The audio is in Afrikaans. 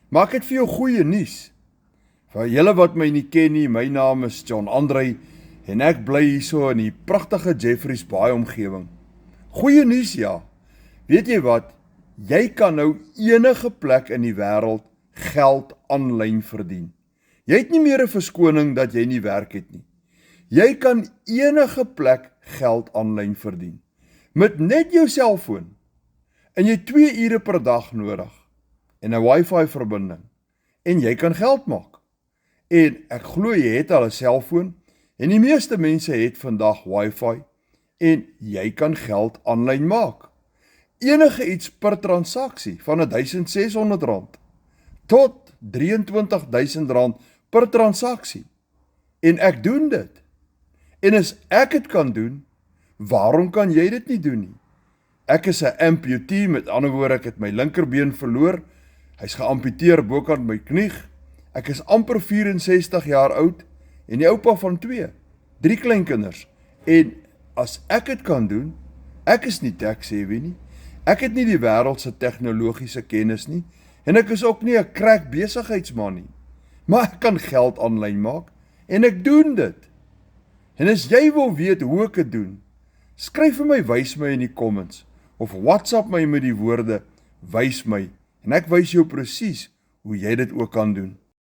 Maar ek het vir jou goeie nuus. Vir julle wat my nie ken nie, my naam is John Andre en ek bly hierso in die pragtige Jeffreys Bay omgewing. Goeie nuus ja. Weet jy wat? Jy kan nou enige plek in die wêreld geld aanlyn verdien. Jy het nie meer 'n verskoning dat jy nie werk het nie. Jy kan enige plek geld aanlyn verdien. Met net jou selfoon. En jy 2 ure per dag nodig. En 'n wifi verbinding. En jy kan geld maak. En ek glo jy het al 'n selfoon. En die meeste mense het vandag wifi. En jy kan geld aanlyn maak. Enige iets per transaksie van R1600 tot R23.000 per transaksie. En ek doen dit. En as ek dit kan doen, waarom kan jy dit nie doen nie? Ek is 'n amputee, met ander woorde, ek het my linkerbeen verloor. Hy's geamputeer bokant my knie. Ek is amper 64 jaar oud en die oupa van 3 kleinkinders. En as ek dit kan doen, ek is nie tech-savvy nie. Ek het nie die wêreld se tegnologiese kennis nie en ek is ook nie 'n crack besigheidsman nie. Maar ek kan geld aanlyn maak en ek doen dit. En as jy wil weet hoe ek dit doen, skryf vir my, wys my in die comments of WhatsApp my met die woorde wys my en ek wys jou presies hoe jy dit ook kan doen.